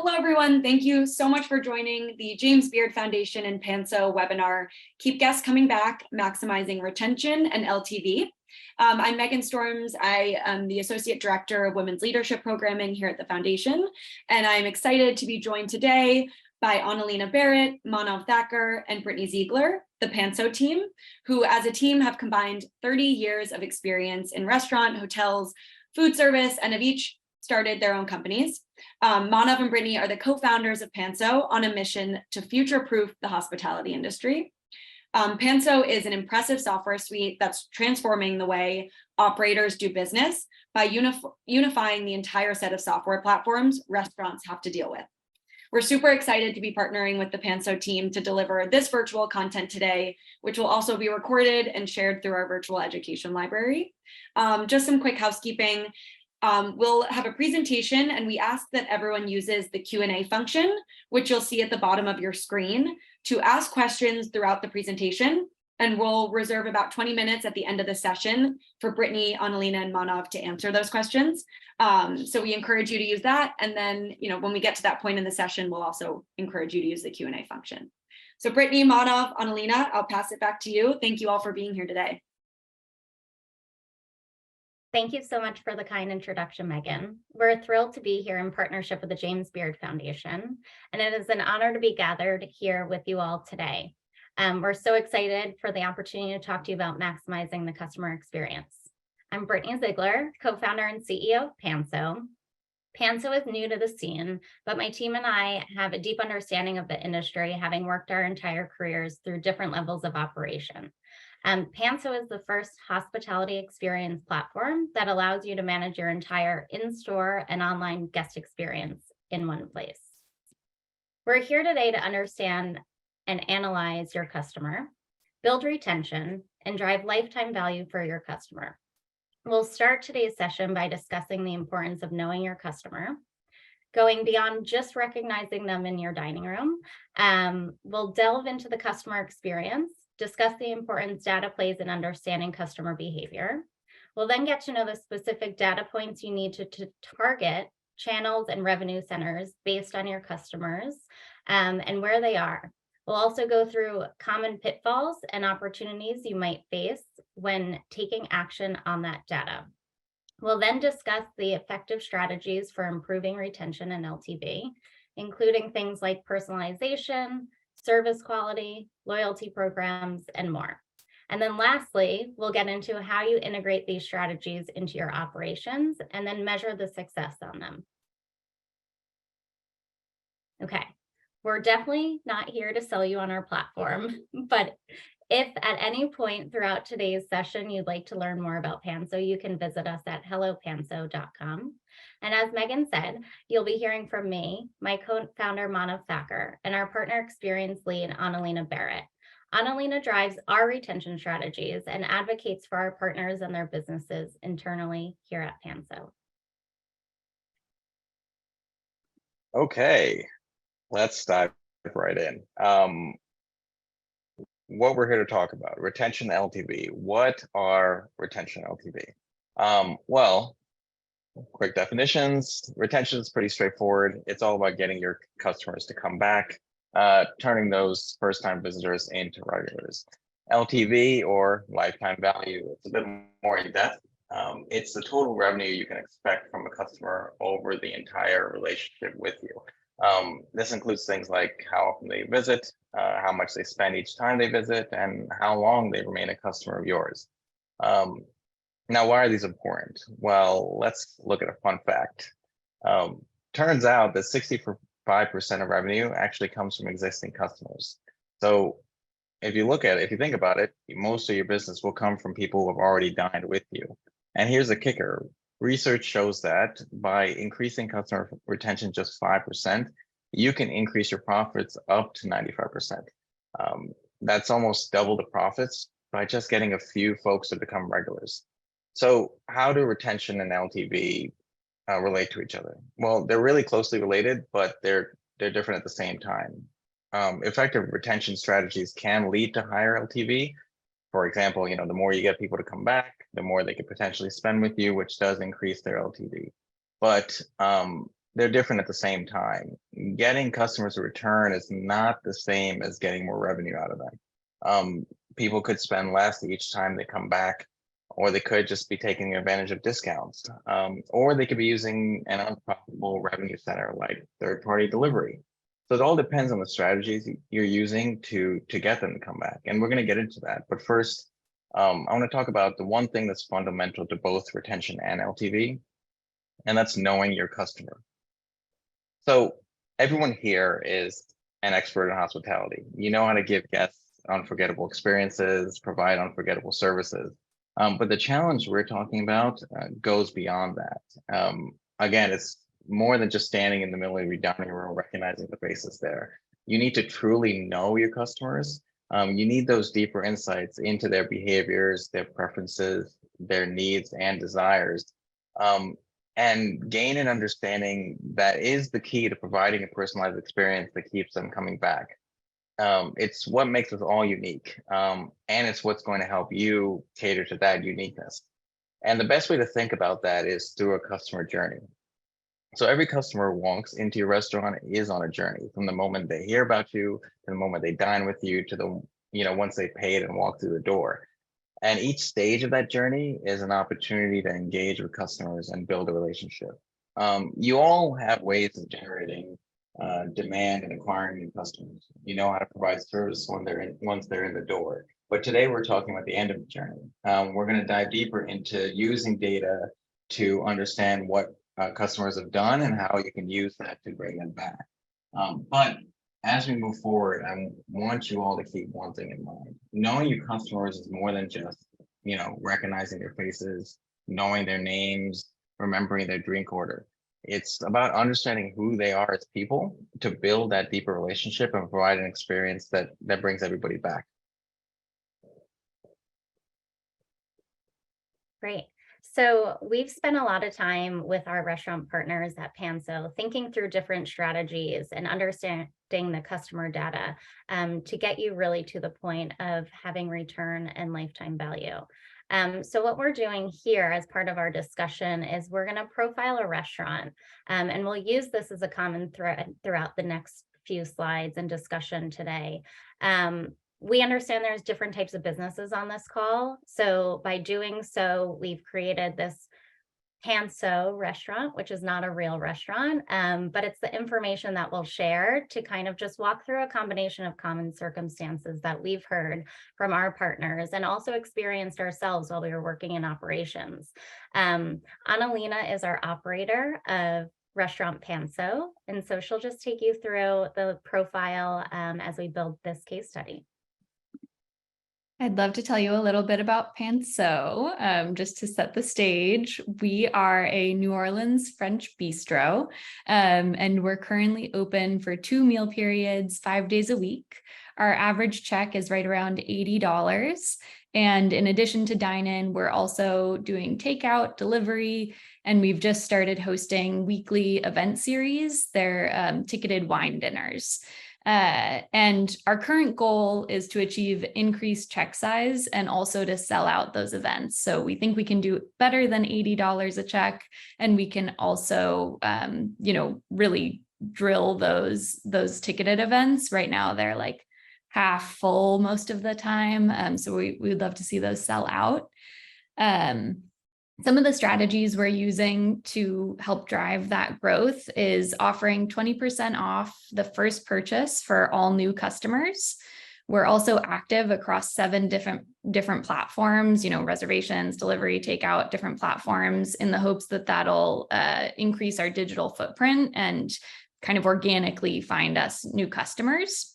Hello, everyone. Thank you so much for joining the James Beard Foundation and Panso webinar, Keep Guests Coming Back, Maximizing Retention and LTV. I'm Megan Storms. I am the Associate Director of Women's Leadership Programming here at the Foundation, and I'm excited to be joined today by Annalena Barrett, Manav Thaker, and Britney Ziegler, the Panso team, who as a team have combined 30 years of experience in restaurant, hotels, food service, and have each started their own companies. Manav and Britney are the co-founders of Panso on a mission to future-proof the hospitality industry. Panso is an impressive software suite that's transforming the way operators do business by unifying the entire set of software platforms restaurants have to deal with. We're super excited to be partnering with the Panso team to deliver this virtual content today, which will also be recorded and shared through our virtual education library. Just some quick housekeeping. We'll have a presentation, and we ask that everyone uses the Q&A function, which you'll see at the bottom of your screen, to ask questions throughout the presentation. And we'll reserve about 20 minutes at the end of the session for Britney, Annalena, and Manav to answer those questions. So we encourage you to use that. And then, when we get to that point in the session, we'll also encourage you to use the Q&A function. So Britney, Manav, Annalena, I'll pass it back to you. Thank you all for being here today. Thank you so much for the kind introduction, Megan. We're thrilled to be here in partnership with the James Beard Foundation, and it is an honor to be gathered here with you all today. We're so excited for the opportunity to talk to you about maximizing the customer experience. I'm Britney Ziegler, co-founder and CEO of Panso. Panso is new to the scene, but my team and I have a deep understanding of the industry, having worked our entire careers through different levels of operation. Panso is the first hospitality experience platform that allows you to manage your entire in-store and online guest experience in one place. We're here today to understand and analyze your customer, build retention, and drive lifetime value for your customer. We'll start today's session by discussing the importance of knowing your customer, going beyond just recognizing them in your dining room. We'll delve into the customer experience, discuss the importance data plays in understanding customer behavior. We'll then get to know the specific data points you need to target channels and revenue centers based on your customers and where they are. We'll also go through common pitfalls and opportunities you might face when taking action on that data. We'll then discuss the effective strategies for improving retention and LTV, including things like personalization, service quality, loyalty programs, and more. And then lastly, we'll get into how you integrate these strategies into your operations and then measure the success on them. Okay, we're definitely not here to sell you on our platform, but if at any point throughout today's session you'd like to learn more about Panso, you can visit us at hellopanso.com. And as Megan said, you'll be hearing from me, my co-founder Manav Thaker, and our partner experience lead, Annalena Barrett. Annalena drives our retention strategies and advocates for our partners and their businesses internally here at Panso. Okay, let's dive right in. What we're here to talk about, retention LTV. What are retention LTV? Well, quick definitions. Retention is pretty straightforward. It's all about getting your customers to come back, turning those first-time visitors into regulars. LTV, or lifetime value, it's a bit more in-depth. It's the total revenue you can expect from a customer over the entire relationship with you. This includes things like how often they visit, how much they spend each time they visit, and how long they remain a customer of yours. Now, why are these important? Well, let's look at a fun fact. Turns out that 65% of revenue actually comes from existing customers. So if you think about it, most of your business will come from people who have already dined with you. And here's the kicker. Research shows that by increasing customer retention just 5%, you can increase your profits up to 95%. That's almost double the profits by just getting a few folks to become regulars. So how do retention and LTV relate to each other? Well, they're really closely related, but they're different at the same time. Effective retention strategies can lead to higher LTV. For example, the more you get people to come back, the more they could potentially spend with you, which does increase their LTV. But they're different at the same time. getting customers to return is not the same as getting more revenue out of them. People could spend less each time they come back, or they could just be taking advantage of discounts, or they could be using an unprofitable revenue center like third-party delivery. So it all depends on the strategies you're using to get them to come back. And we're going to get into that. But first, I want to talk about the one thing that's fundamental to both retention and LTV, and that's knowing your customer. So everyone here is an expert in hospitality. You know how to give guests unforgettable experiences, provide unforgettable services. But the challenge we're talking about goes beyond that. Again, it's more than just standing in the middle of your dining room, recognizing the faces there. You need to truly know your customers. You need those deeper insights into their behaviors, their preferences, their needs and desires, and gain an understanding that is the key to providing a personalized experience that keeps them coming back. It's what makes us all unique, and it's what's going to help you cater to that uniqueness. And the best way to think about that is through a customer journey. So every customer walks into your restaurant is on a journey from the moment they hear about you to the moment they dine with you to the, once they paid and walk through the door. And each stage of that journey is an opportunity to engage with customers and build a relationship. You all have ways of generating demand and acquiring new customers. You know how to provide service once they're in the door. But today we're talking about the end of the journey. We're going to dive deeper into using data to understand what customers have done and how you can use that to bring them back. But as we move forward, I want you all to keep one thing in mind. Knowing your customers is more than just, recognizing their faces, knowing their names, remembering their drink order. It's about understanding who they are as people to build that deeper relationship and provide an experience that brings everybody back. Great. So we've spent a lot of time with our restaurant partners at Panso thinking through different strategies and understanding the customer data to get you really to the point of having return and lifetime value. So what we're doing here as part of our discussion is we're going to profile a restaurant, and we'll use this as a common thread throughout the next few slides and discussion today. We understand there's different types of businesses on this call. So by doing so, we've created this Panso restaurant, which is not a real restaurant, but it's the information that we'll share to kind of just walk through a combination of common circumstances that we've heard from our partners and also experienced ourselves while we were working in operations. Annalena is our operator of Restaurant Panso, and so she'll just take you through the profile as we build this case study. I'd love to tell you a little bit about Panso, just to set the stage. We are a New Orleans French bistro, and we're currently open for 2 meal periods, 5 days a week. Our average check is right around $80. And in addition to dine-in, we're also doing takeout, delivery, and we've just started hosting weekly event series. They're ticketed wine dinners. And our current goal is to achieve increased check size and also to sell out those events. So we think we can do better than $80 a check, and we can also, really drill those ticketed events. Right now, they're like half full most of the time. So we would love to see those sell out. Some of the strategies we're using to help drive that growth is offering 20% off the first purchase for all new customers. We're also active across 7 different platforms, reservations, delivery, takeout, different platforms, in the hopes that that'll increase our digital footprint and kind of organically find us new customers.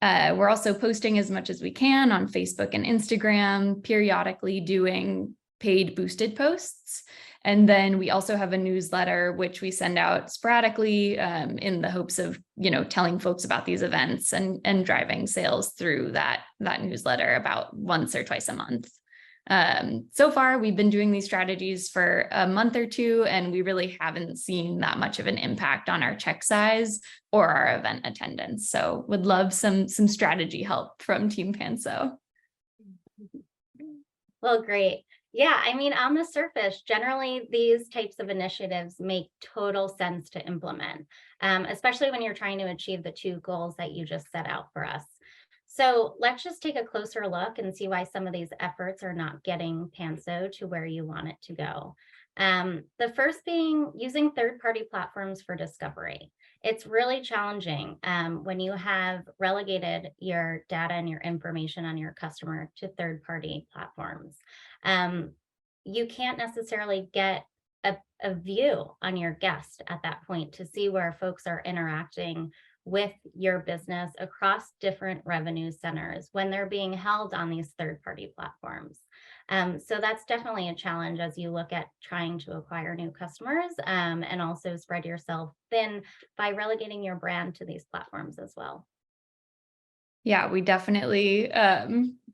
We're also posting as much as we can on Facebook and Instagram, periodically doing paid boosted posts. And then we also have a newsletter, which we send out sporadically in the hopes of, telling folks about these events and driving sales through that newsletter about once or twice a month. So far, we've been doing these strategies for a month or 2, and we really haven't seen that much of an impact on our check size or our event attendance. So would love some strategy help from Team Panso. Well, great. Yeah, I mean, on the surface, generally these types of initiatives make total sense to implement, especially when you're trying to achieve the two goals that you just set out for us. So let's just take a closer look and see why some of these efforts are not getting Panso to where you want it to go. The first being using third-party platforms for discovery. It's really challenging when you have relegated your data and your information on your customer to third-party platforms. Um, you can't necessarily get a view on your guest at that point to see where folks are interacting with your business across different revenue centers when they're being held on these third-party platforms. So that's definitely a challenge as you look at trying to acquire new customers and also spread yourself thin by relegating your brand to these platforms as well. Yeah, we definitely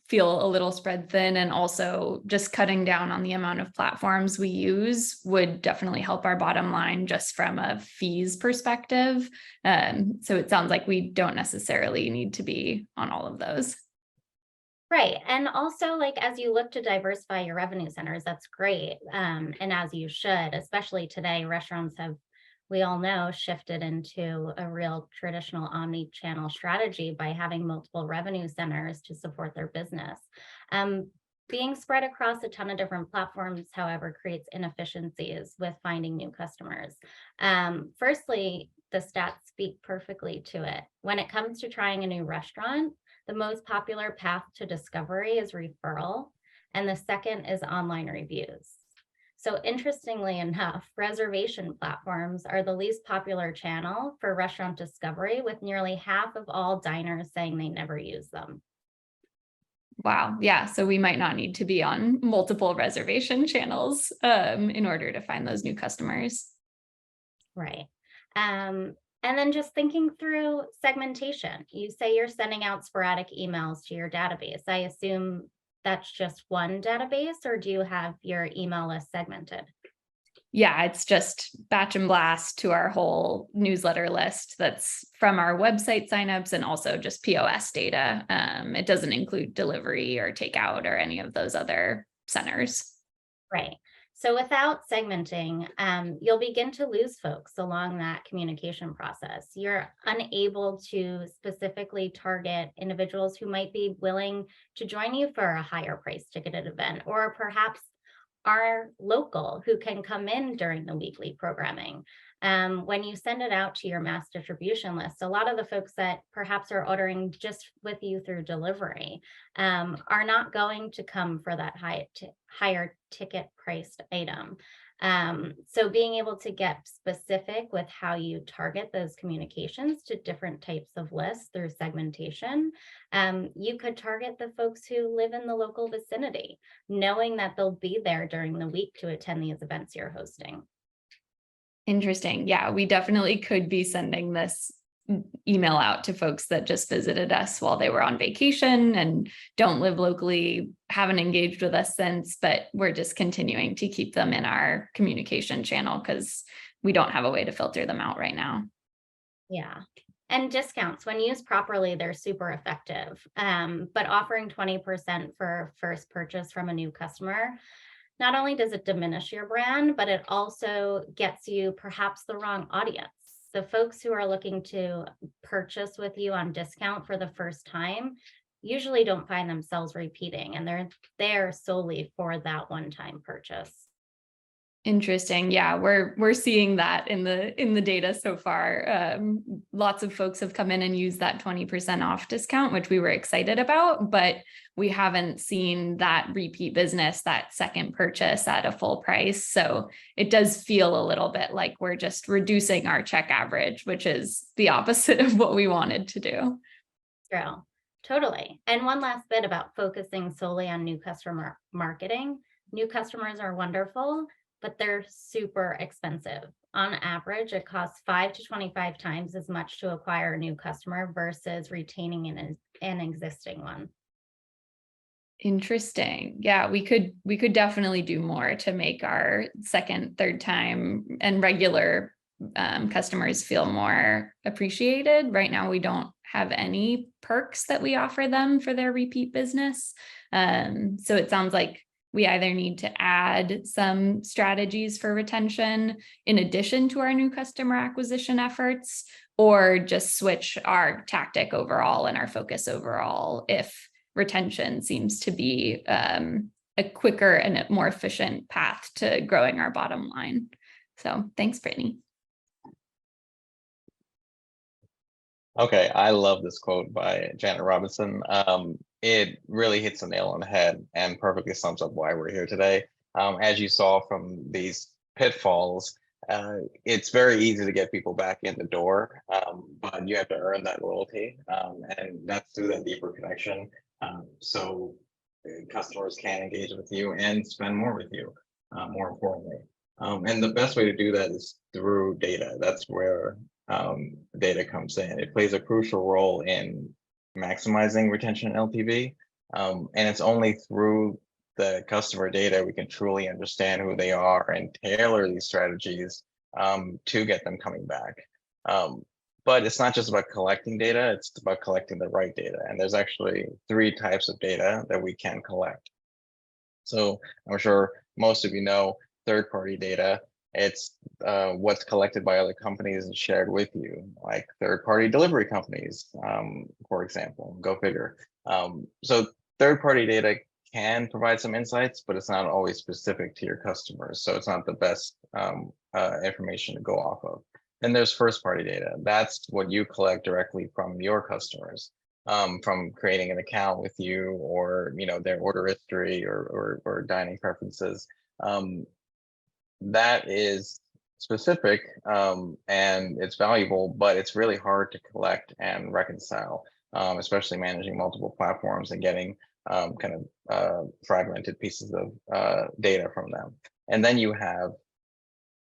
feel a little spread thin, and also just cutting down on the amount of platforms we use would definitely help our bottom line just from a fees perspective. So it sounds like we don't necessarily need to be on all of those. Right. And also, like, as you look to diversify your revenue centers, that's great. And as you should, especially today, restaurants have, we all know, shifted into a real traditional omni-channel strategy by having multiple revenue centers to support their business. Being spread across a ton of different platforms, however, creates inefficiencies with finding new customers. Firstly, the stats speak perfectly to it. When it comes to trying a new restaurant, the most popular path to discovery is referral, and the second is online reviews. So interestingly enough, reservation platforms are the least popular channel for restaurant discovery, with nearly half of all diners saying they never use them. Wow. Yeah. So we might not need to be on multiple reservation channels in order to find those new customers. Right. And then just thinking through segmentation. You say you're sending out sporadic emails to your database. I assume that's just one database, or do you have your email list segmented? Yeah, it's just batch and blast to our whole newsletter list that's from our website signups and also just POS data. It doesn't include delivery or takeout or any of those other centers. Right. So without segmenting, you'll begin to lose folks along that communication process. You're unable to specifically target individuals who might be willing to join you for a higher price ticketed event, or perhaps are local who can come in during the weekly programming. When you send it out to your mass distribution list, a lot of the folks that perhaps are ordering just with you through delivery are not going to come for that higher ticket priced item. So being able to get specific with how you target those communications to different types of lists through segmentation, you could target the folks who live in the local vicinity, knowing that they'll be there during the week to attend these events you're hosting. Interesting. Yeah, we definitely could be sending this email out to folks that just visited us while they were on vacation and don't live locally, haven't engaged with us since, but we're just continuing to keep them in our communication channel because we don't have a way to filter them out right now. Yeah. And discounts, when used properly, they're super effective. But offering 20% for first purchase from a new customer, not only does it diminish your brand, but it also gets you perhaps the wrong audience. The folks who are looking to purchase with you on discount for the first time usually don't find themselves repeating, and they're there solely for that one-time purchase. Interesting. Yeah, we're seeing that in the data so far. Lots of folks have come in and used that 20% off discount, which we were excited about, but we haven't seen that repeat business, that second purchase at a full price. So it does feel a little bit like we're just reducing our check average, which is the opposite of what we wanted to do. True. Totally. And one last bit about focusing solely on new customer marketing. New customers are wonderful, but they're super expensive. On average, it costs 5 to 25 times as much to acquire a new customer versus retaining an existing one. Interesting. Yeah, we could definitely do more to make our second, third time and regular customers feel more appreciated. Right now, we don't have any perks that we offer them for their repeat business. So it sounds like we either need to add some strategies for retention in addition to our new customer acquisition efforts, or just switch our tactic overall and our focus overall if retention seems to be a quicker and a more efficient path to growing our bottom line. So thanks, Brittany. Okay, I love this quote by Janet Robinson. It really hits the nail on the head and perfectly sums up why we're here today. As you saw from these pitfalls, it's very easy to get people back in the door, but you have to earn that loyalty, and that's through that deeper connection. So customers can engage with you and spend more with you, more importantly. And the best way to do that is through data. That's where data comes in. It plays a crucial role in maximizing retention and LTV. And it's only through the customer data we can truly understand who they are and tailor these strategies to get them coming back. But it's not just about collecting data, it's about collecting the right data. And there's actually 3 types of data that we can collect. So I'm sure most of you know third-party data. It's what's collected by other companies and shared with you, like third-party delivery companies, for example, go figure. So third-party data can provide some insights, but it's not always specific to your customers. So it's not the best information to go off of. Then there's first-party data. That's what you collect directly from your customers, from creating an account with you, or their order history or dining preferences. That is specific and it's valuable, but it's really hard to collect and reconcile, especially managing multiple platforms and getting kind of fragmented pieces of data from them. And then you have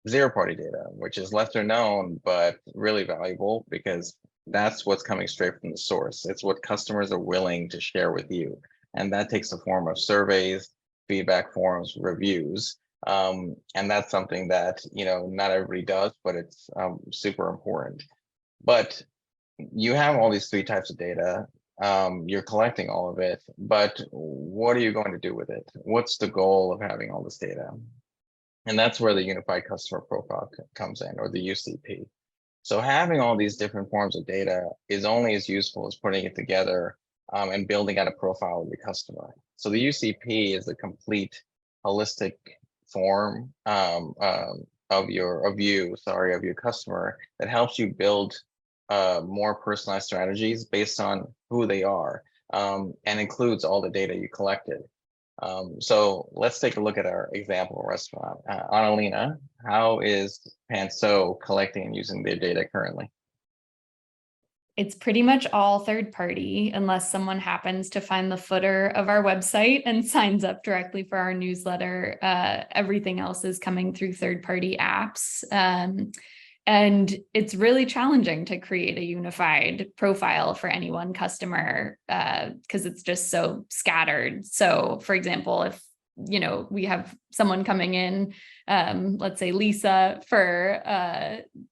zero-party data, which is lesser known, but really valuable because that's what's coming straight from the source. It's what customers are willing to share with you. And that takes the form of surveys, feedback forms, reviews. And that's something that, not everybody does, but it's super important. But you have all these 3 types of data. You're collecting all of it, but what are you going to do with it? What's the goal of having all this data? And that's where the unified customer profile comes in, or the UCP. So having all these different forms of data is only as useful as putting it together and building out a profile of your customer. So the UCP is a complete holistic form of your customer that helps you build more personalized strategies based on who they are, and includes all the data you collected. So let's take a look at our example restaurant. Annalena, how is Panso collecting and using their data currently? It's pretty much all third party, unless someone happens to find the footer of our website and signs up directly for our newsletter. Everything else is coming through third party apps. And it's really challenging to create a unified profile for any one customer because it's just so scattered. So for example, if we have someone coming in, let's say Lisa, for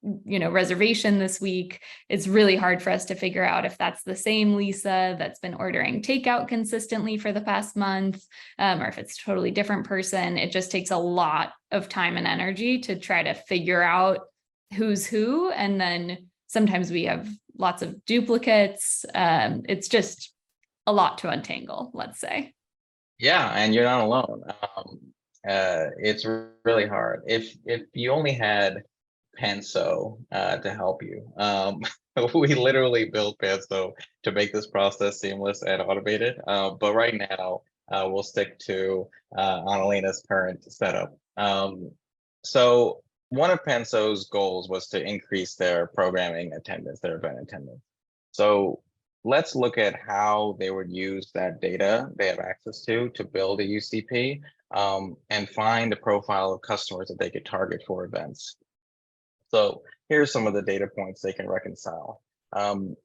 reservation this week, it's really hard for us to figure out if that's the same Lisa that's been ordering takeout consistently for the past month, or if it's a totally different person. It just takes a lot of time and energy to try to figure out who's who. And then sometimes we have lots of duplicates. It's just a lot to untangle, let's say. Yeah, and you're not alone. It's really hard. If you only had Panso to help you, we literally built Panso to make this process seamless and automated. But right now, we'll stick to Annalena's current setup. So one of Panso's goals was to increase their programming attendance, their event attendance. So let's look at how they would use that data they have access to build a UCP and find a profile of customers that they could target for events. So here's some of the data points they can reconcile.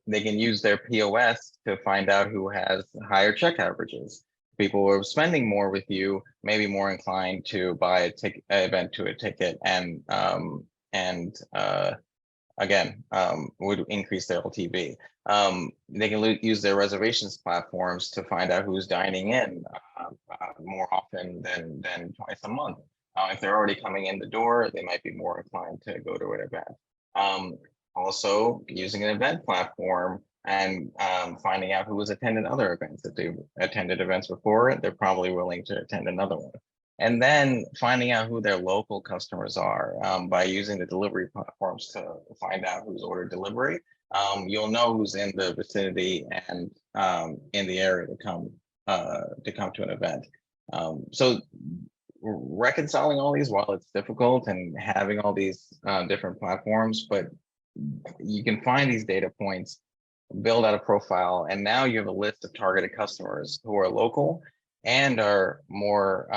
They can use their POS to find out who has higher check averages. People who are spending more with you may be more inclined to buy an event to a ticket and again, would increase their LTV. They can use their reservations platforms to find out who's dining in, more often than twice a month. If they're already coming in the door, they might be more inclined to go to an event. Also, using an event platform and finding out who has attended other events. If they've attended events before, they're probably willing to attend another one. And then finding out who their local customers are by using the delivery platforms to find out who's ordered delivery. You'll know who's in the vicinity and in the area to come to an event. So reconciling all these, while it's difficult and having all these different platforms, but you can find these data points, build out a profile, and now you have a list of targeted customers who are local and are more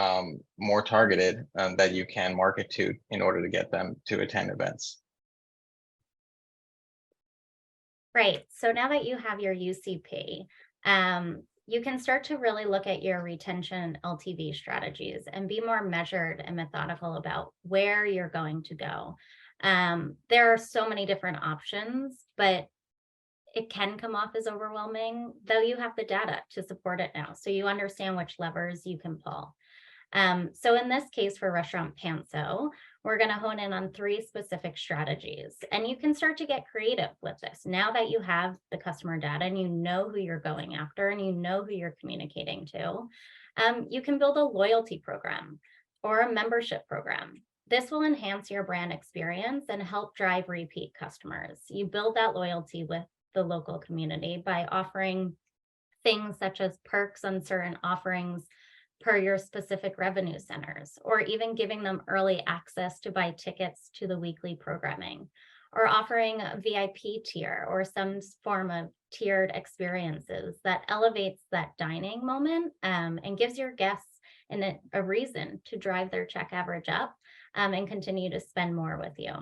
targeted that you can market to in order to get them to attend events. Right. So now that you have your UCP, you can start to really look at your retention LTV strategies and be more measured and methodical about where you're going to go. There are so many different options, but it can come off as overwhelming, though you have the data to support it now. So you understand which levers you can pull. So in this case for Restaurant Panso, we're going to hone in on 3 specific strategies, and you can start to get creative with this. Now that you have the customer data and you know who you're going after and you know who you're communicating to, you can build a loyalty program or a membership program. This will enhance your brand experience and help drive repeat customers. You build that loyalty with the local community by offering things such as perks on certain offerings per your specific revenue centers, or even giving them early access to buy tickets to the weekly programming, or offering a VIP tier or some form of tiered experiences that elevates that dining moment and gives your guests a reason to drive their check average up and continue to spend more with you.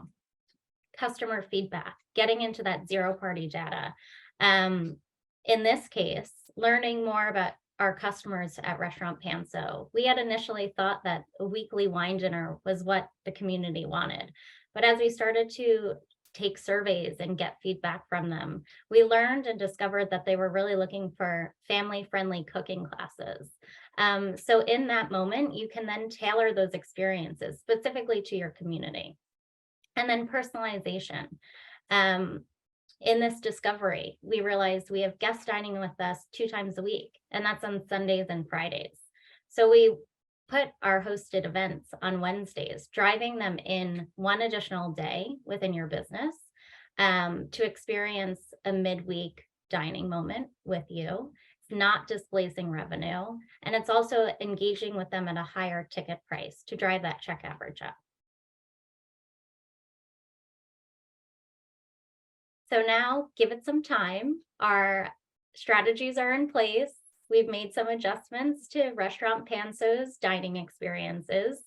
Customer feedback, getting into that zero-party data. In this case, learning more about our customers at Restaurant Panso. We had initially thought that a weekly wine dinner was what the community wanted. But as we started to take surveys and get feedback from them, we learned and discovered that they were really looking for family-friendly cooking classes. So in that moment, you can then tailor those experiences specifically to your community. And then personalization. In this discovery, we realized we have guests dining with us 2 times a week, and that's on Sundays and Fridays. So we put our hosted events on Wednesdays, driving them in 1 additional day within your business to experience a midweek dining moment with you. It's not displacing revenue, and it's also engaging with them at a higher ticket price to drive that check average up. So now give it some time. Our strategies are in place. We've made some adjustments to Restaurant Panso's dining experiences.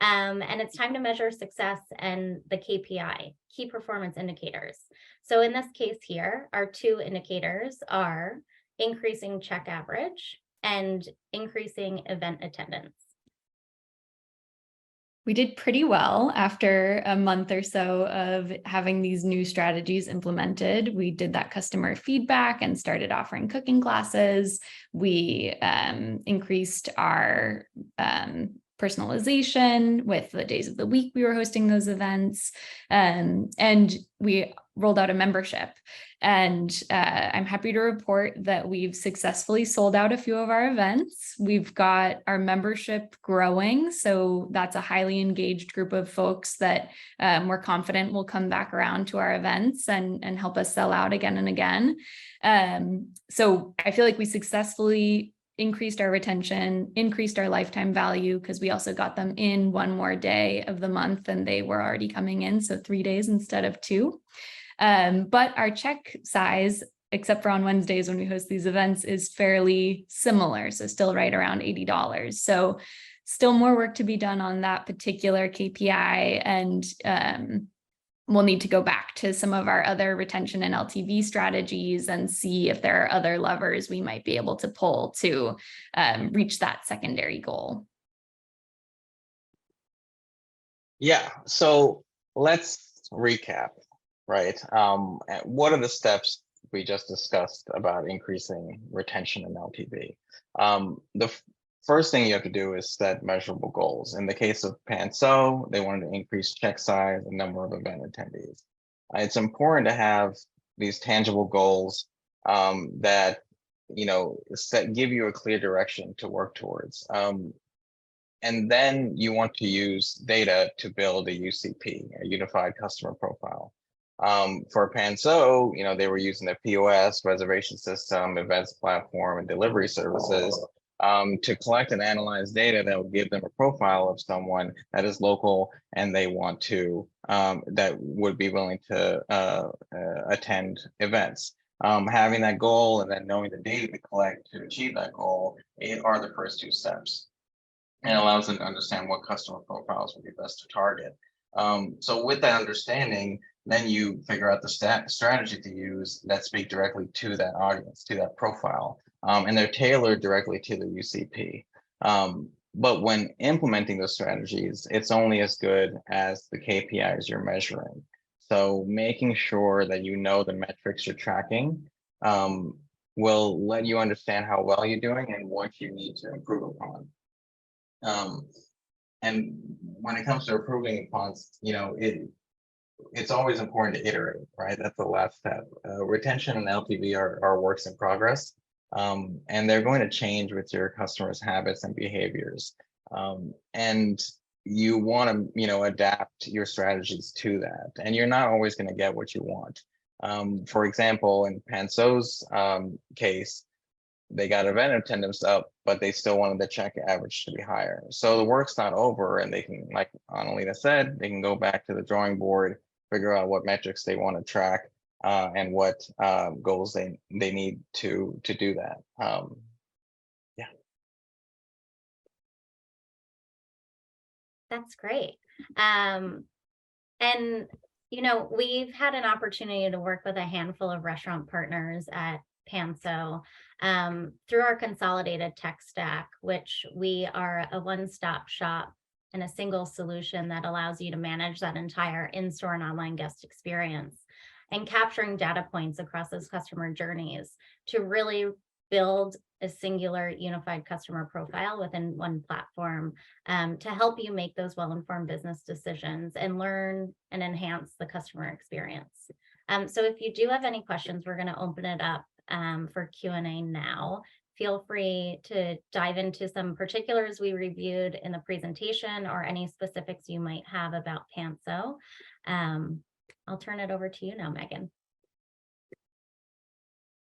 And it's time to measure success and the KPI, key performance indicators. So in this case here, our 2 indicators are increasing check average and increasing event attendance. We did pretty well after a month or so of having these new strategies implemented. We did that customer feedback and started offering cooking classes. We increased our personalization with the days of the week we were hosting those events. And we rolled out a membership. And I'm happy to report that we've successfully sold out a few of our events. We've got our membership growing. So that's a highly engaged group of folks that we're confident will come back around to our events and help us sell out again and again. So I feel like we successfully increased our retention, increased our lifetime value, because we also got them in 1 more day of the month and they were already coming in. So 3 days instead of 2. But our check size, except for on Wednesdays when we host these events, is fairly similar. So still right around $80. So still more work to be done on that particular KPI. And we'll need to go back to some of our other retention and LTV strategies and see if there are other levers we might be able to pull to reach that secondary goal. Yeah, so let's recap, right? What are the steps we just discussed about increasing retention and LTV? first thing you have to do is set measurable goals. In the case of Panso, they wanted to increase check size and number of event attendees. It's important to have these tangible goals that give you a clear direction to work towards. And then you want to use data to build a UCP, a unified customer profile. For Panso, they were using the POS, reservation system, events platform, and delivery services to collect and analyze data that will give them a profile of someone that is local and they want to, that would be willing to attend events. Having that goal and then knowing the data to collect to achieve that goal are the first two steps. And it allows them to understand what customer profiles would be best to target. So with that understanding, then you figure out the strategy to use that speak directly to that audience, to that profile, and they're tailored directly to the UCP. But when implementing those strategies, it's only as good as the KPIs you're measuring. So making sure that you know the metrics you're tracking will let you understand how well you're doing and what you need to improve upon. And when it comes to improving upon, it's always important to iterate, right? That's the last step. Retention and LTV are works in progress, and they're going to change with your customers' habits and behaviors. And you want to, adapt your strategies to that. And you're not always going to get what you want. For example, in Panso's case, they got event attendance up, but they still wanted the check average to be higher. So the work's not over, and they can, like Annalena said, they can go back to the drawing board, figure out what metrics they want to track, and what goals they need to do that. Yeah. That's great. And we've had an opportunity to work with a handful of restaurant partners at Panso through our consolidated tech stack, which we are a one-stop shop and a single solution that allows you to manage that entire in-store and online guest experience, and capturing data points across those customer journeys to really build a singular unified customer profile within one platform to help you make those well-informed business decisions and learn and enhance the customer experience. So if you do have any questions, we're going to open it up for Q&A now. Feel free to dive into some particulars we reviewed in the presentation or any specifics you might have about Panso. I'll turn it over to you now, Megan.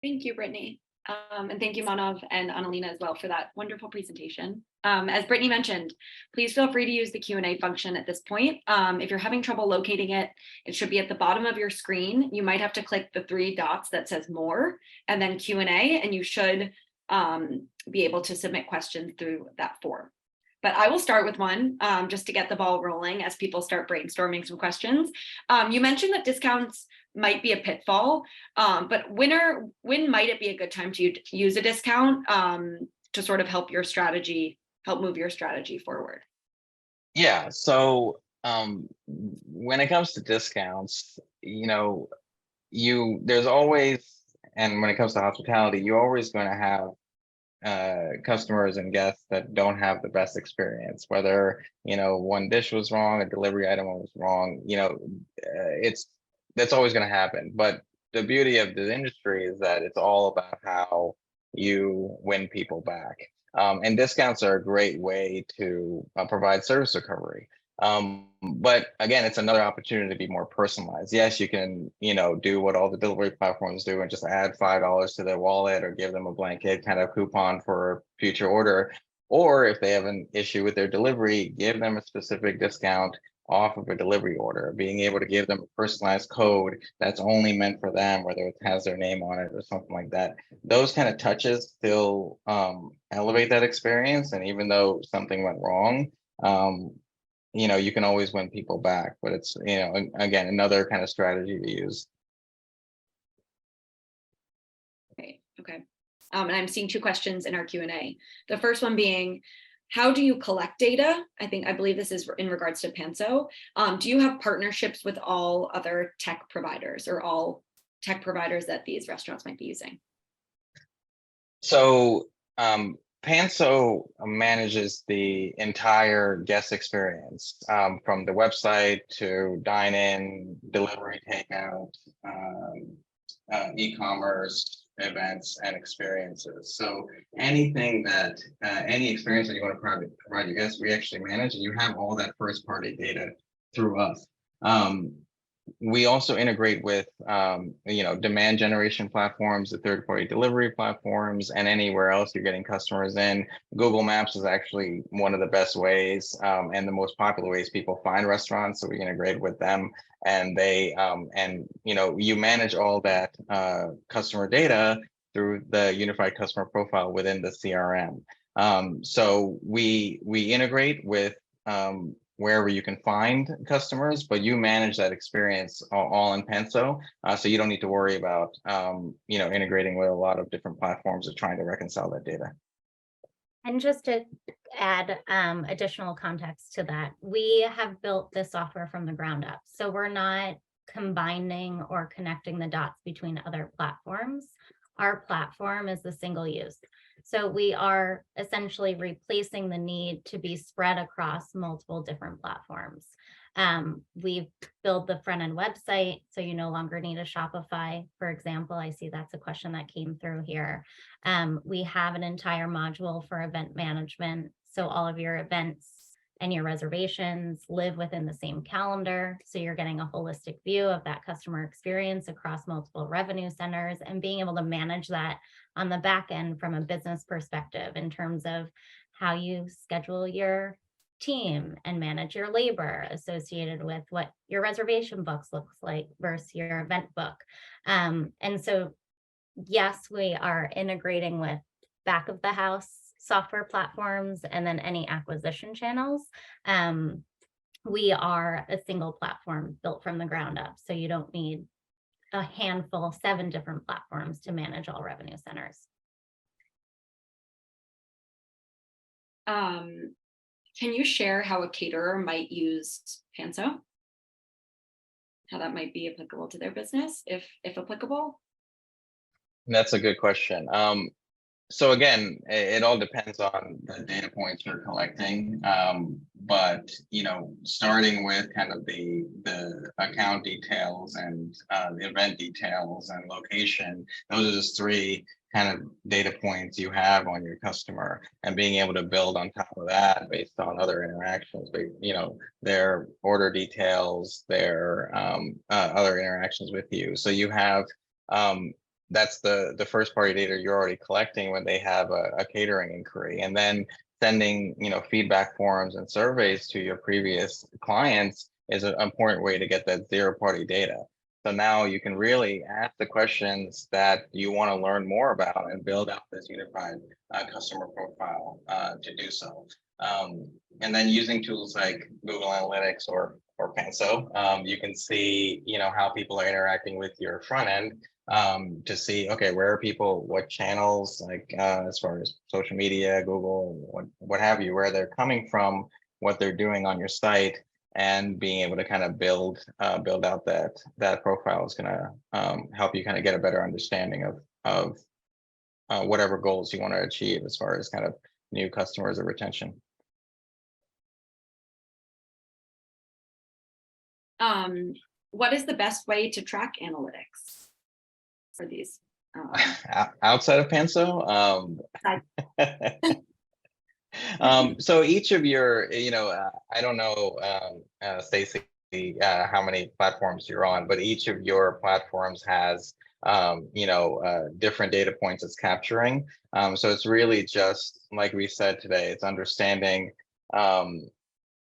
Thank you, Brittany. And thank you, Manav and Annalena as well for that wonderful presentation. As Brittany mentioned, please feel free to use the Q&A function at this point. If you're having trouble locating it, it should be at the bottom of your screen. You might have to click the 3 dots that says more and then Q&A, and you should be able to submit questions through that form. But I will start with one just to get the ball rolling as people start brainstorming some questions. You mentioned that discounts might be a pitfall, but when might it be a good time to use a discount to sort of help move your strategy forward? Yeah, so when it comes to discounts, there's always, and when it comes to hospitality, you're always going to have customers and guests that don't have the best experience, whether one dish was wrong, a delivery item was wrong, that's always going to happen. But the beauty of the industry is that it's all about how you win people back, and discounts are a great way to provide service recovery. But again, it's another opportunity to be more personalized. Yes, you can, do what all the delivery platforms do and just add $5 to their wallet or give them a blanket kind of coupon for a future order. Or if they have an issue with their delivery, give them a specific discount off of a delivery order, being able to give them a personalized code that's only meant for them, whether it has their name on it or something like that. Those kind of touches still elevate that experience. And even though something went wrong, you can always win people back, but it's, again, another kind of strategy to use. Okay. And I'm seeing 2 questions in our Q&A. The first one being, how do you collect data? I believe this is in regards to Panso. Do you have partnerships with all other tech providers or all tech providers that these restaurants might be using? So Panso manages the entire guest experience, from the website to dine-in, delivery, takeout, e-commerce, events, and experiences. So anything that, any experience that you want to provide your guests, we actually manage, and you have all that first-party data through us. We also integrate with, demand generation platforms, the third-party delivery platforms, and anywhere else you're getting customers in. Google Maps is actually one of the best ways, and the most popular ways people find restaurants. So we integrate with them, and you manage all that customer data through the unified customer profile within the CRM. So we integrate with wherever you can find customers, but you manage that experience all in Panso. So you don't need to worry about, integrating with a lot of different platforms or trying to reconcile that data. And just to add additional context to that, we have built this software from the ground up. So we're not combining or connecting the dots between other platforms. Our platform is the single use. So we are essentially replacing the need to be spread across multiple different platforms. We've built the front end website, so you no longer need a Shopify, for example. I see that's a question that came through here. We have an entire module for event management. So all of your events and your reservations live within the same calendar. So you're getting a holistic view of that customer experience across multiple revenue centers and being able to manage that on the back end from a business perspective in terms of how you schedule your team and manage your labor associated with what your reservation books looks like versus your event book. And so, yes, we are integrating with back of the house software platforms and then any acquisition channels. We are a single platform built from the ground up. So you don't need a handful, 7 different platforms to manage all revenue centers. Can you share how a caterer might use Panso? How that might be applicable to their business, if applicable? That's a good question. So again, it all depends on the data points you're collecting. But starting with kind of the account details and the event details and location, those are just 3 kind of data points you have on your customer, and being able to build on top of that based on other interactions, their order details, their other interactions with you. So you have that's the first party data you're already collecting when they have a catering inquiry, and then sending feedback forms and surveys to your previous clients is an important way to get that 0-party data. So now you can really ask the questions that you want to learn more about and build out this unified customer profile to do so. And then using tools like Google Analytics or Panso, you can see how people are interacting with your front end, to see, okay, where are people, what channels, like as far as social media, Google, what have you, where they're coming from, what they're doing on your site, and being able to kind of build out that profile is going to help you kind of get a better understanding of whatever goals you want to achieve as far as kind of new customers or retention. What is the best way to track analytics for these? Outside of Panso? So each of your, I don't know, Stacey, how many platforms you're on, but each of your platforms has, different data points it's capturing. So it's really just like we said today, it's understanding,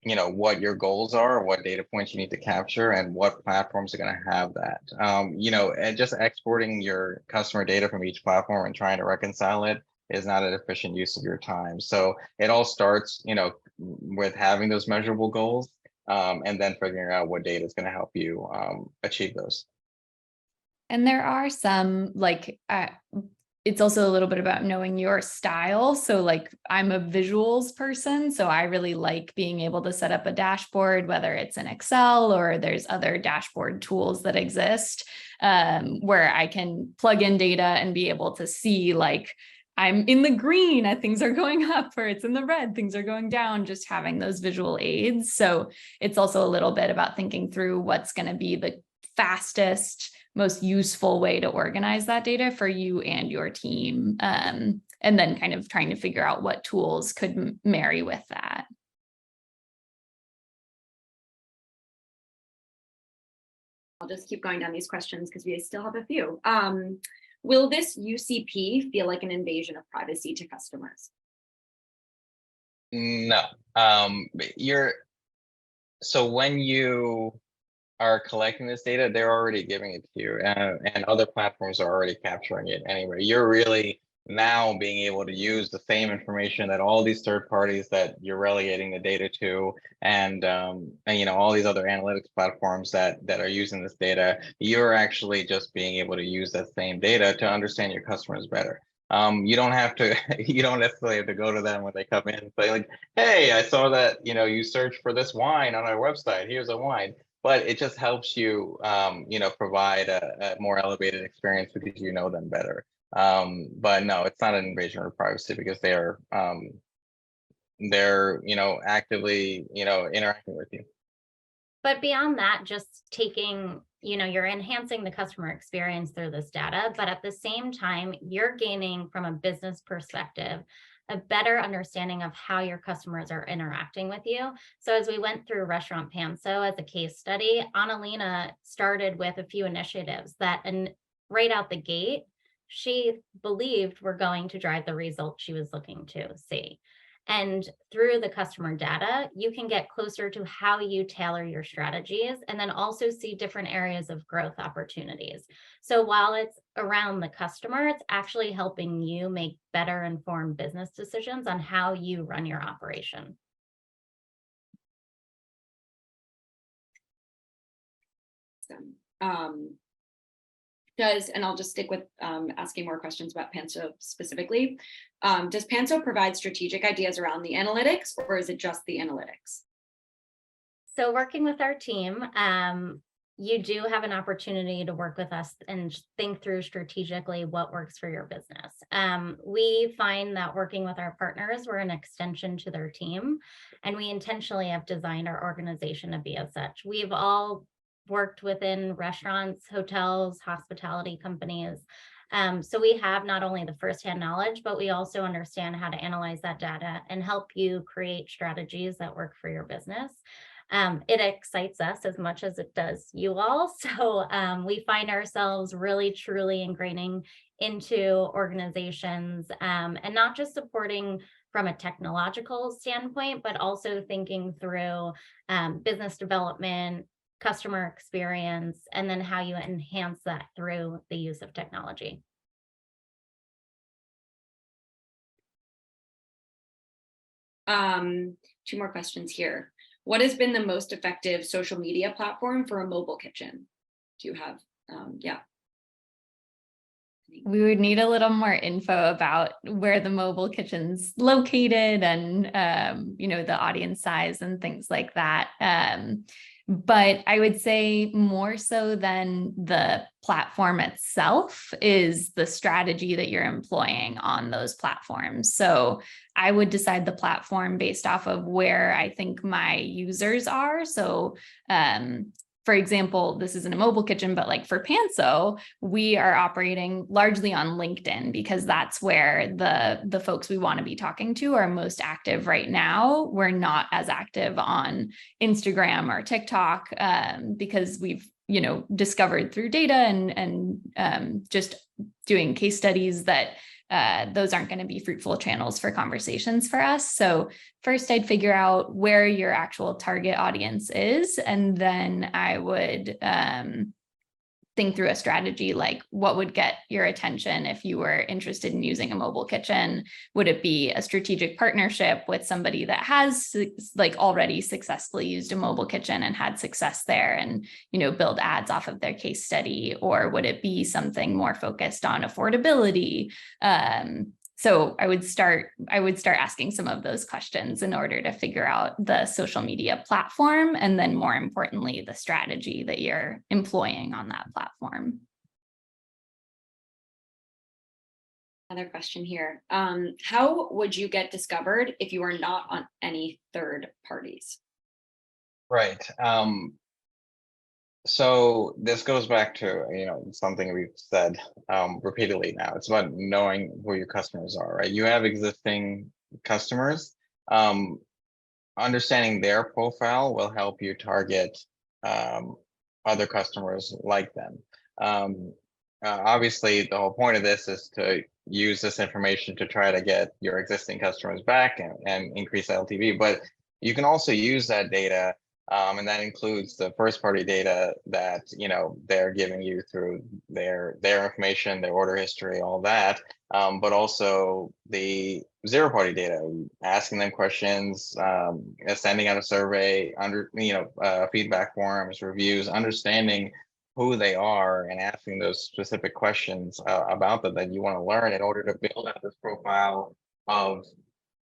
what your goals are, what data points you need to capture, and what platforms are going to have that. And just exporting your customer data from each platform and trying to reconcile it is not an efficient use of your time. So it all starts, with having those measurable goals, and then figuring out what data is going to help you achieve those. And there are some it's also a little bit about knowing your style. So like I'm a visuals person, so I really like being able to set up a dashboard, whether it's in Excel or there's other dashboard tools that exist, where I can plug in data and be able to see like I'm in the green and things are going up, or it's in the red, things are going down, just having those visual aids. So it's also a little bit about thinking through what's going to be the fastest, most useful way to organize that data for you and your team. And then kind of trying to figure out what tools could marry with that. I'll just keep going down these questions because we still have a few. Will this UCP feel like an invasion of privacy to customers? No. So when you are collecting this data, they're already giving it to you, and other platforms are already capturing it anyway. You're really now being able to use the same information that all these third parties that you're relegating the data to, and you know, all these other analytics platforms that are using this data. You're actually just being able to use that same data to understand your customers better. You don't have to, you don't necessarily have to go to them when they come in and say like, hey, I saw that, you know, you searched for this wine on our website, here's a wine. But it just helps you, you know, provide a more elevated experience because you know them better. But no, it's not an invasion of privacy because they're, you know, actively, you know, interacting with you. But beyond that, just taking, you know, you're enhancing the customer experience through this data, but at the same time, you're gaining from a business perspective a better understanding of how your customers are interacting with you. So as we went through Restaurant Panso as a case study, Annalena started with a few initiatives that, and right out the gate, she believed were going to drive the results she was looking to see. And through the customer data, you can get closer to how you tailor your strategies and then also see different areas of growth opportunities. So while it's around the customer, it's actually helping you make better informed business decisions on how you run your operation. And I'll just stick with asking more questions about Panso specifically. Does Panso provide strategic ideas around the analytics, or is it just the analytics? So working with our team, you do have an opportunity to work with us and think through strategically what works for your business. We find that working with our partners, we're an extension to their team, and we intentionally have designed our organization to be as such. We've all worked within restaurants, hotels, hospitality companies. So we have not only the firsthand knowledge, but we also understand how to analyze that data and help you create strategies that work for your business. It excites us as much as it does you all. So we find ourselves really, truly ingraining into organizations and not just supporting from a technological standpoint, but also thinking through business development, customer experience, and then how you enhance that through the use of technology. Two more questions here. What has been the most effective social media platform for a mobile kitchen? Do you have, yeah. We would need a little more info about where the mobile kitchen's located and, you know, the audience size and things like that. But I would say more so than the platform itself is the strategy that you're employing on those platforms. So I would decide the platform based off of where I think my users are. So, for example, this isn't a mobile kitchen, but like for Panso, we are operating largely on LinkedIn because that's where the folks we want to be talking to are most active right now. We're not as active on Instagram or TikTok because we've, you know, discovered through data and just doing case studies that those aren't going to be fruitful channels for conversations for us. So first I'd figure out where your actual target audience is, and then I would think through a strategy like what would get your attention if you were interested in using a mobile kitchen. Would it be a strategic partnership with somebody that has like already successfully used a mobile kitchen and had success there and, you know, build ads off of their case study? Or would it be something more focused on affordability? So I would start asking some of those questions in order to figure out the social media platform, and then more importantly, the strategy that you're employing on that platform. Another question here. How would you get discovered if you are not on any third parties? Right. So this goes back to, something we've said repeatedly now. It's about knowing who your customers are, right? You have existing customers. Understanding their profile will help you target other customers like them. Obviously, the whole point of this is to use this information to try to get your existing customers back and increase LTV. But you can also use that data, and that includes the first party data that they're giving you through their information, their order history, all that. But also the zero party data, asking them questions, sending out a survey, feedback forms, reviews, understanding who they are and asking those specific questions about them that you want to learn in order to build out this profile of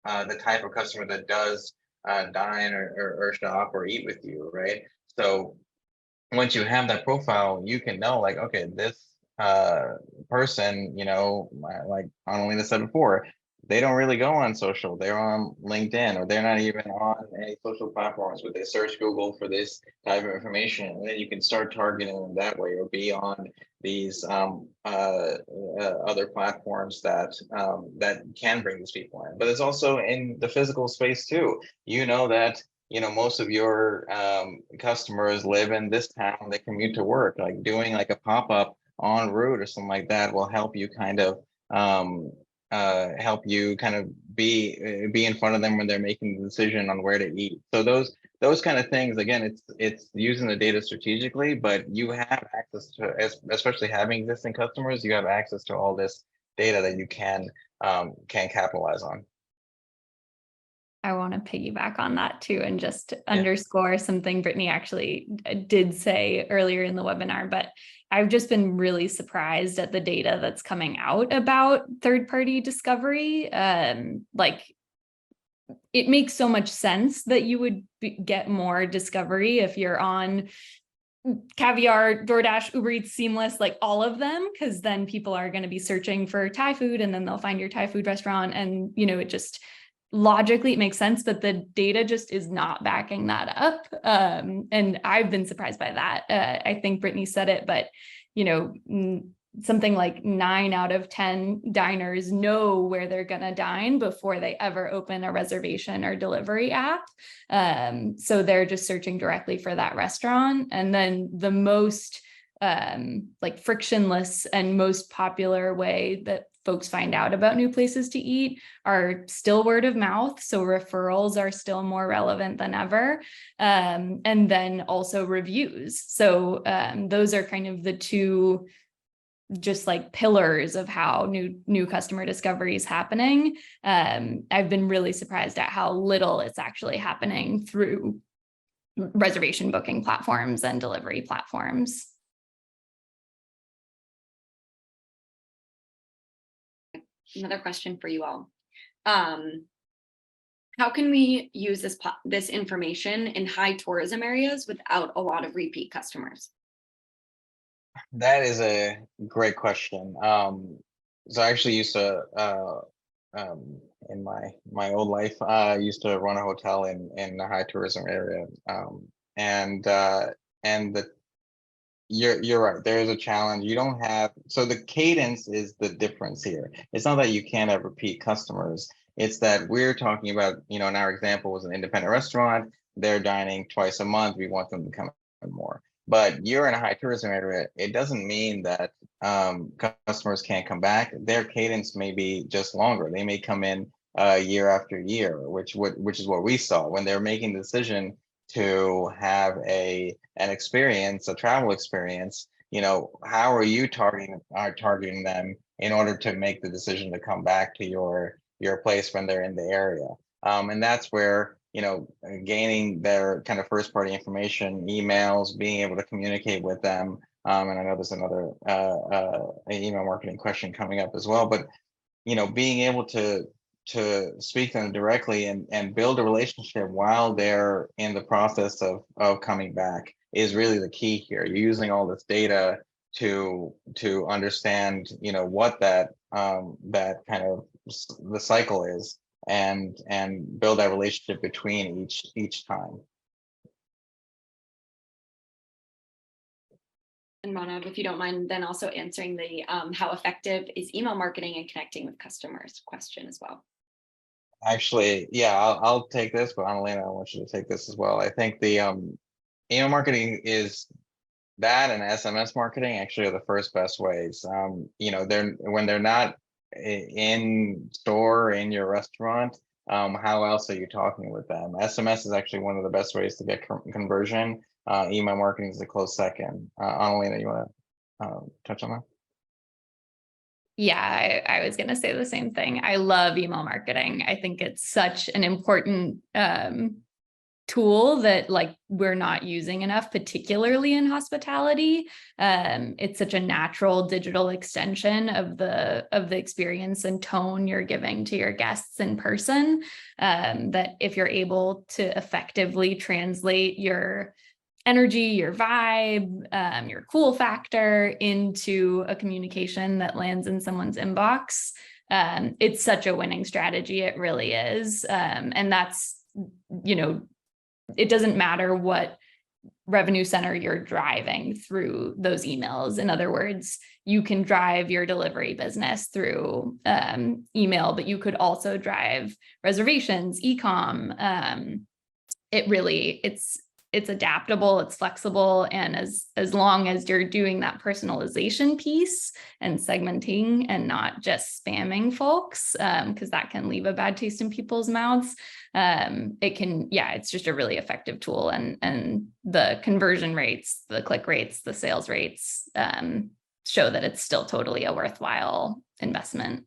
the type of customer that does dine or shop or eat with you, right? So once you have that profile, you can know like, okay, this person, like Annalena said before, they don't really go on social. They're on LinkedIn, or they're not even on any social platforms, but they search Google for this type of information. And then you can start targeting them that way, or be on these other platforms that that can bring these people in. But it's also in the physical space too. That most of your customers live in this town, they commute to work. Like doing like a pop-up en route or something like that will help you kind of be in front of them when they're making the decision on where to eat. So those kind of things, again, it's using the data strategically, but you have access to, especially having existing customers, you have access to all this data that you can capitalize on. I want to piggyback on that too, and just underscore something Britney actually did say earlier in the webinar, but I've just been really surprised at the data that's coming out about third-party discovery. Like, it makes so much sense that you would get more discovery if you're on Caviar, DoorDash, Uber Eats, Seamless, like all of them, because then people are going to be searching for Thai food and then they'll find your Thai food restaurant, and it just logically it makes sense, but the data just is not backing that up. And I've been surprised by that. I think Britney said it, but something like 9 out of 10 diners know where they're going to dine before they ever open a reservation or delivery app. So they're just searching directly for that restaurant. And then the most like frictionless and most popular way that folks find out about new places to eat are still word of mouth. So referrals are still more relevant than ever. And then also reviews. So those are kind of the two just like pillars of how new customer discovery is happening. I've been really surprised at how little it's actually happening through reservation booking platforms and delivery platforms. Another question for you all. How can we use this information in high tourism areas without a lot of repeat customers? That is a great question. So I actually used to, in my old life, I used to run a hotel in a high tourism area, you're right. There is a challenge. You don't have, so the cadence is the difference here. It's not that you can't have repeat customers. It's that we're talking about, in our example was an independent restaurant. They're dining twice a month. We want them to come in more. But you're in a high tourism area. It doesn't mean that customers can't come back. Their cadence may be just longer. They may come in year after year, which is what we saw when they're making the decision to have an experience, a travel experience. How are you targeting them in order to make the decision to come back to your place when they're in the area? And that's where gaining their kind of first party information, emails, being able to communicate with them. And I know there's another email marketing question coming up as well, but being able to speak to them directly and build a relationship while they're in the process of coming back is really the key here. You're using all this data to understand, what that that kind of the cycle is, and build that relationship between each time. And Manav, if you don't mind, then also answering the how effective is email marketing and connecting with customers question as well. Actually, yeah, I'll take this, but Annalena, I want you to take this as well. I think the email marketing is that, and SMS marketing actually are the first best ways. When they're not in store in your restaurant, how else are you talking with them? SMS is actually one of the best ways to get conversion. Email marketing is a close second. Annalena, you want to touch on that? Yeah, I was going to say the same thing. I love email marketing. I think it's such an important tool that we're not using enough, particularly in hospitality. It's such a natural digital extension of the experience and tone you're giving to your guests in person, that if you're able to effectively translate your energy, your vibe, your cool factor into a communication that lands in someone's inbox, it's such a winning strategy. It really is. And that's, it doesn't matter what revenue center you're driving through those emails. In other words, you can drive your delivery business through email, but you could also drive reservations, e-com. It's adaptable, it's flexible. And as long as you're doing that personalization piece and segmenting and not just spamming folks, because that can leave a bad taste in people's mouths, it's just a really effective tool. And the conversion rates, the click rates, the sales rates show that it's still totally a worthwhile investment.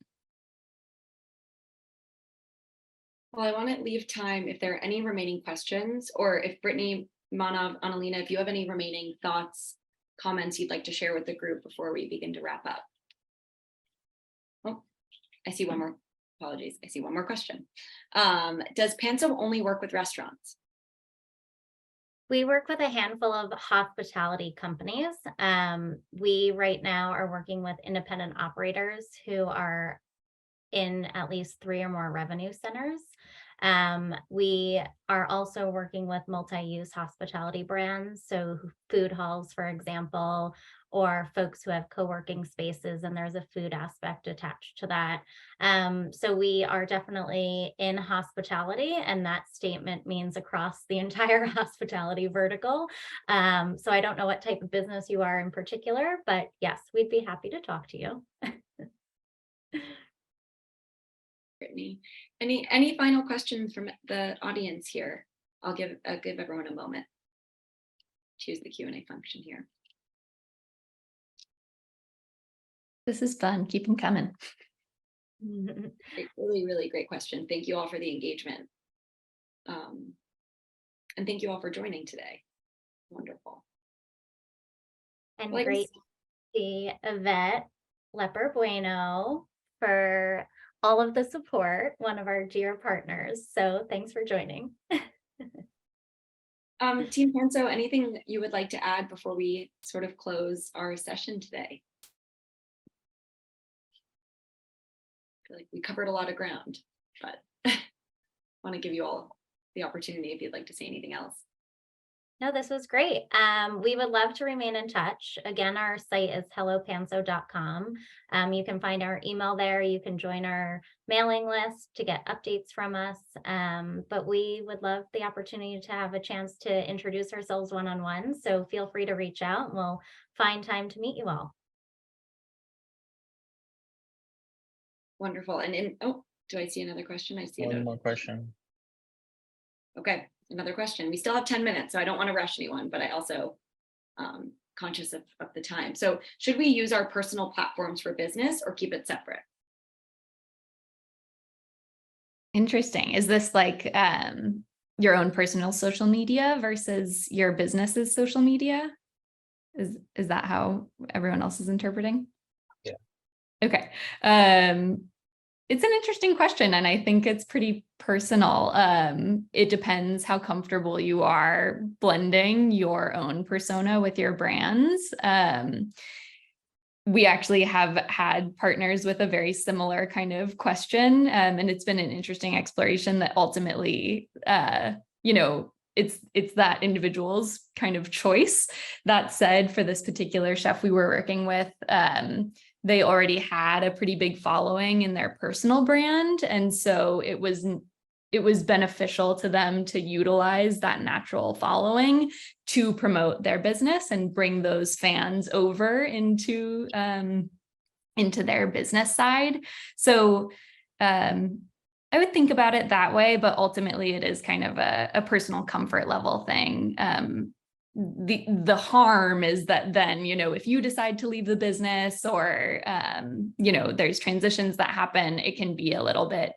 Well, I want to leave time if there are any remaining questions, or if Britney, Manav, Annalena, if you have any remaining thoughts, comments you'd like to share with the group before we begin to wrap up. Oh, I see one more. Apologies. I see one more question. Does Panso only work with restaurants? We work with a handful of hospitality companies. We right now are working with independent operators who are in at least 3 or more revenue centers. We are also working with multi-use hospitality brands, so food halls, for example, or folks who have co-working spaces, and there's a food aspect attached to that. So we are definitely in hospitality, and that statement means across the entire hospitality vertical. So I don't know what type of business you are in particular, but yes, we'd be happy to talk to you. Britney, any final questions from the audience here? I'll give everyone a moment. Choose the Q&A function here. This is fun. Keep them coming. Really, really great question. Thank you all for the engagement. And thank you all for joining today. Wonderful. And great to see Yvette Leper Bueno for all of the support, one of our dear partners. So thanks for joining. Team Panso, anything you would like to add before we sort of close our session today? I feel like we covered a lot of ground, but I want to give you all the opportunity if you'd like to say anything else. No, this was great. We would love to remain in touch. Again, our site is hellopanso.com. You can find our email there. You can join our mailing list to get updates from us. But we would love the opportunity to have a chance to introduce ourselves one-on-one. So feel free to reach out and we'll find time to meet you all. Wonderful. And do I see another question? I see one more question. Okay. Another question. We still have 10 minutes, so I don't want to rush anyone, but I also conscious of the time. So should we use our personal platforms for business or keep it separate? Interesting. Is this like your own personal social media versus your business's social media? Is that how everyone else is interpreting? Yeah. Okay. It's an interesting question, and I think it's pretty personal. It depends how comfortable you are blending your own persona with your brands. we actually have had partners with a very similar kind of question. And it's been an interesting exploration that ultimately, it's that individual's kind of choice. That said, for this particular chef we were working with, they already had a pretty big following in their personal brand. And so it was beneficial to them to utilize that natural following to promote their business and bring those fans over into their business side. So I would think about it that way, but ultimately it is kind of a personal comfort level thing. The harm is that then, if you decide to leave the business or, there's transitions that happen, it can be a little bit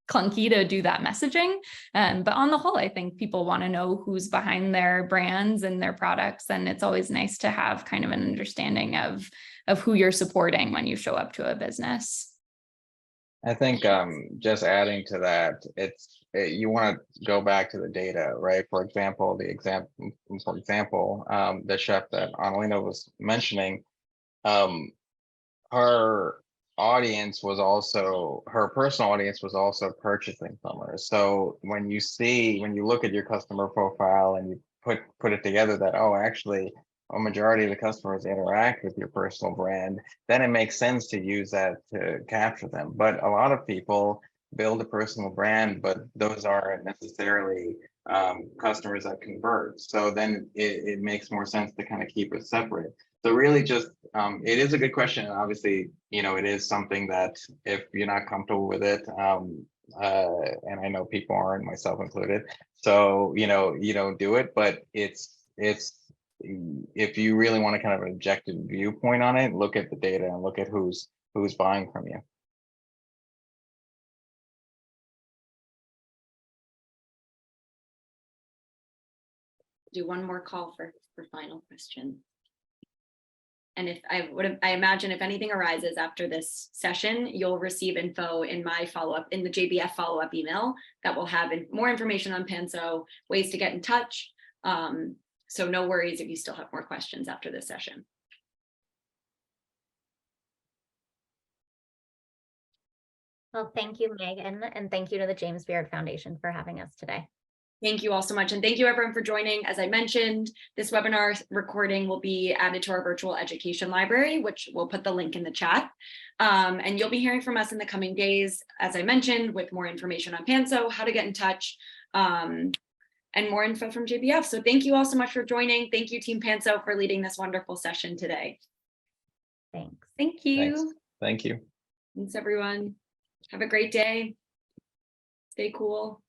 clunky to do that messaging. But on the whole, I think people want to know who's behind their brands and their products. And it's always nice to have kind of an understanding of who you're supporting when you show up to a business. I think just adding to that, you want to go back to the data, right? For example, the chef that Annalena was mentioning, her personal audience was also purchasing from her. So when you look at your customer profile and you put it together that, oh, actually a majority of the customers interact with your personal brand, then it makes sense to use that to capture them. But a lot of people build a personal brand, but those aren't necessarily customers that convert. So then it makes more sense to kind of keep it separate. So really just, it is a good question. And obviously, it is something that if you're not comfortable with it, and I know people aren't, myself included, so, you don't do it, but it's, if you really want to kind of an objective viewpoint on it, look at the data and look at who's buying from you. Do one more call for final question. And I imagine if anything arises after this session, you'll receive info in my follow-up, in the JBF follow-up email that will have more information on Panso, ways to get in touch. So no worries if you still have more questions after this session. Well, thank you, Megan, and thank you to the James Beard Foundation for having us today. Thank you all so much. And thank you everyone for joining. As I mentioned, this webinar recording will be added to our virtual education library, which we'll put the link in the chat. And you'll be hearing from us in the coming days, as I mentioned, with more information on Panso, how to get in touch, and more info from JBF. So thank you all so much for joining. Thank you, Team Panso, for leading this wonderful session today. Thanks. Thank you. Thank you. Thanks, everyone. Have a great day. Stay cool.